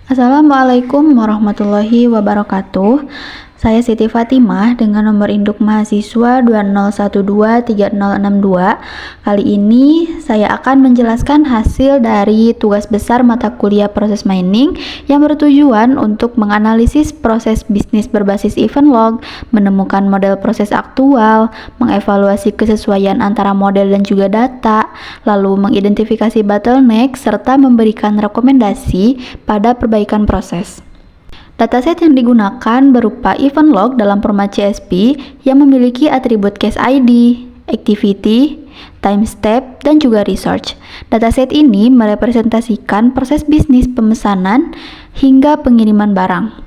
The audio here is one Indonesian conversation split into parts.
Assalamualaikum warahmatullahi wabarakatuh. Saya Siti Fatimah dengan nomor induk mahasiswa 20123062. Kali ini saya akan menjelaskan hasil dari tugas besar mata kuliah proses mining yang bertujuan untuk menganalisis proses bisnis berbasis event log, menemukan model proses aktual, mengevaluasi kesesuaian antara model dan juga data, lalu mengidentifikasi bottleneck serta memberikan rekomendasi pada perbaikan proses. Dataset yang digunakan berupa event log dalam format CSV yang memiliki atribut case ID, activity, time step, dan juga research. Dataset ini merepresentasikan proses bisnis pemesanan hingga pengiriman barang.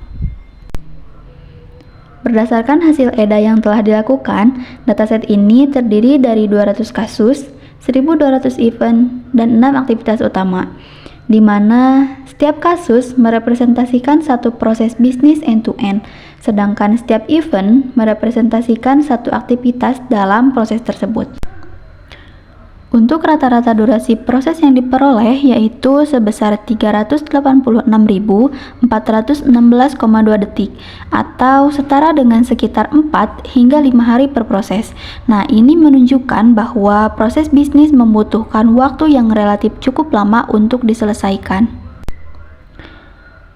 Berdasarkan hasil EDA yang telah dilakukan, dataset ini terdiri dari 200 kasus, 1.200 event, dan 6 aktivitas utama, di mana setiap kasus merepresentasikan satu proses bisnis end-to-end, sedangkan setiap event merepresentasikan satu aktivitas dalam proses tersebut. Untuk rata-rata durasi proses yang diperoleh yaitu sebesar 386.416,2 detik atau setara dengan sekitar 4 hingga 5 hari per proses. Nah, ini menunjukkan bahwa proses bisnis membutuhkan waktu yang relatif cukup lama untuk diselesaikan.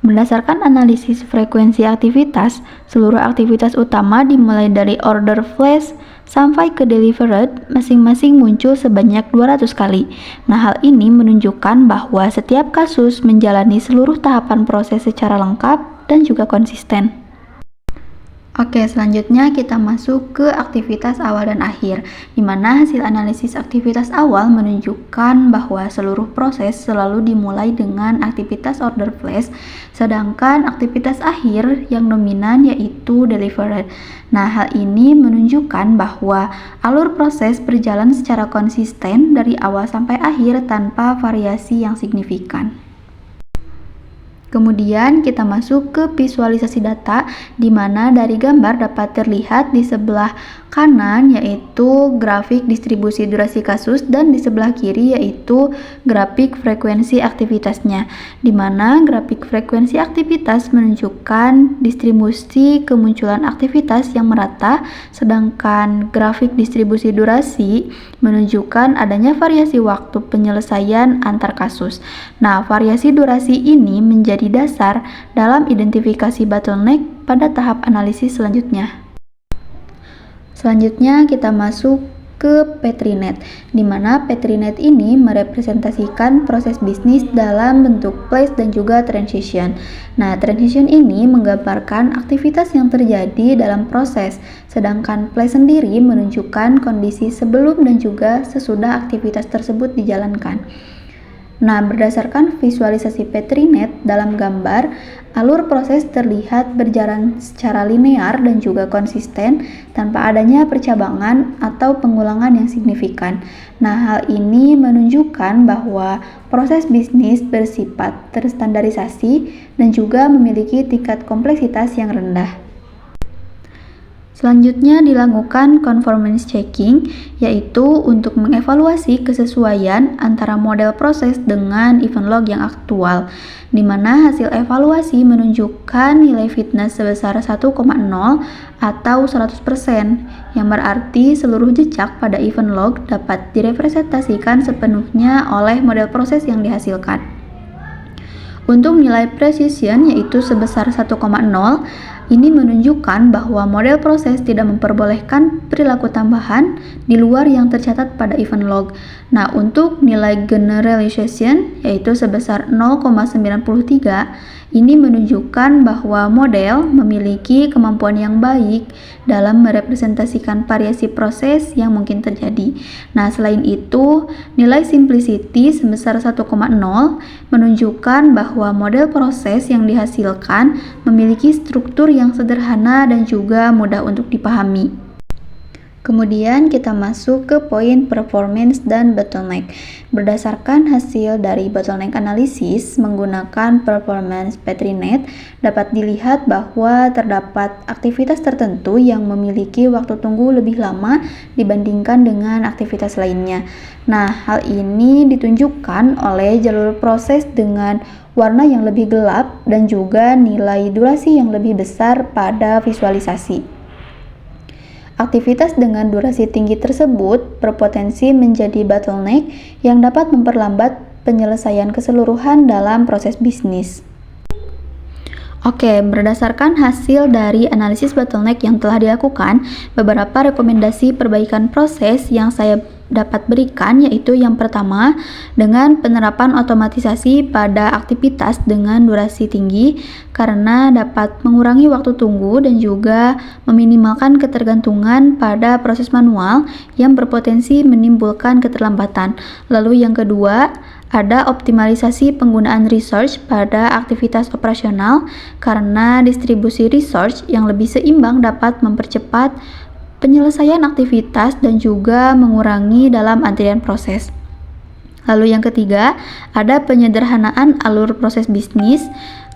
Berdasarkan analisis frekuensi aktivitas, seluruh aktivitas utama dimulai dari order flash sampai ke delivered masing-masing muncul sebanyak 200 kali. Nah, hal ini menunjukkan bahwa setiap kasus menjalani seluruh tahapan proses secara lengkap dan juga konsisten. Oke, selanjutnya kita masuk ke aktivitas awal dan akhir, di mana hasil analisis aktivitas awal menunjukkan bahwa seluruh proses selalu dimulai dengan aktivitas order flash, sedangkan aktivitas akhir yang dominan yaitu delivered. Nah, hal ini menunjukkan bahwa alur proses berjalan secara konsisten dari awal sampai akhir tanpa variasi yang signifikan. Kemudian kita masuk ke visualisasi data, di mana dari gambar dapat terlihat di sebelah kanan yaitu grafik distribusi durasi kasus dan di sebelah kiri yaitu grafik frekuensi aktivitasnya, di mana grafik frekuensi aktivitas menunjukkan distribusi kemunculan aktivitas yang merata, sedangkan grafik distribusi durasi menunjukkan adanya variasi waktu penyelesaian antar kasus. Nah, variasi durasi ini menjadi dasar dalam identifikasi bottleneck pada tahap analisis selanjutnya. Selanjutnya kita masuk ke Petrinet, di mana Petrinet ini merepresentasikan proses bisnis dalam bentuk place dan juga transition. Nah, transition ini menggambarkan aktivitas yang terjadi dalam proses, sedangkan place sendiri menunjukkan kondisi sebelum dan juga sesudah aktivitas tersebut dijalankan. Nah, berdasarkan visualisasi Petrinet dalam gambar, alur proses terlihat berjalan secara linear dan juga konsisten tanpa adanya percabangan atau pengulangan yang signifikan. Nah, hal ini menunjukkan bahwa proses bisnis bersifat terstandarisasi dan juga memiliki tingkat kompleksitas yang rendah. Selanjutnya dilakukan conformance checking, yaitu untuk mengevaluasi kesesuaian antara model proses dengan event log yang aktual, di mana hasil evaluasi menunjukkan nilai fitness sebesar 1,0 atau 100%, yang berarti seluruh jejak pada event log dapat direpresentasikan sepenuhnya oleh model proses yang dihasilkan. Untuk nilai precision yaitu sebesar 1,0, ini menunjukkan bahwa model proses tidak memperbolehkan perilaku tambahan di luar yang tercatat pada event log. Nah, untuk nilai generalization yaitu sebesar 0,93, ini menunjukkan bahwa model memiliki kemampuan yang baik dalam merepresentasikan variasi proses yang mungkin terjadi. Nah, selain itu, nilai simplicity sebesar 1,0 menunjukkan bahwa model proses yang dihasilkan memiliki struktur yang sederhana dan juga mudah untuk dipahami. Kemudian kita masuk ke poin performance dan bottleneck. Berdasarkan hasil dari bottleneck analysis menggunakan performance Petrinet, dapat dilihat bahwa terdapat aktivitas tertentu yang memiliki waktu tunggu lebih lama dibandingkan dengan aktivitas lainnya. Nah, hal ini ditunjukkan oleh jalur proses dengan warna yang lebih gelap dan juga nilai durasi yang lebih besar pada visualisasi. Aktivitas dengan durasi tinggi tersebut berpotensi menjadi bottleneck yang dapat memperlambat penyelesaian keseluruhan dalam proses bisnis. Oke, berdasarkan hasil dari analisis bottleneck yang telah dilakukan, beberapa rekomendasi perbaikan proses yang saya dapat berikan yaitu yang pertama, dengan penerapan otomatisasi pada aktivitas dengan durasi tinggi karena dapat mengurangi waktu tunggu dan juga meminimalkan ketergantungan pada proses manual yang berpotensi menimbulkan keterlambatan. Lalu yang kedua, ada optimalisasi penggunaan research pada aktivitas operasional karena distribusi research yang lebih seimbang dapat mempercepat penyelesaian aktivitas dan juga mengurangi dalam antrian proses. Lalu yang ketiga, ada penyederhanaan alur proses bisnis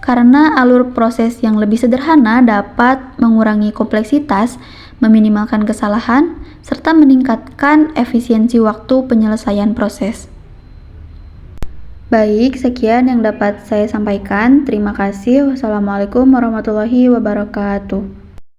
karena alur proses yang lebih sederhana dapat mengurangi kompleksitas, meminimalkan kesalahan, serta meningkatkan efisiensi waktu penyelesaian proses. Baik, sekian yang dapat saya sampaikan. Terima kasih. Wassalamualaikum warahmatullahi wabarakatuh.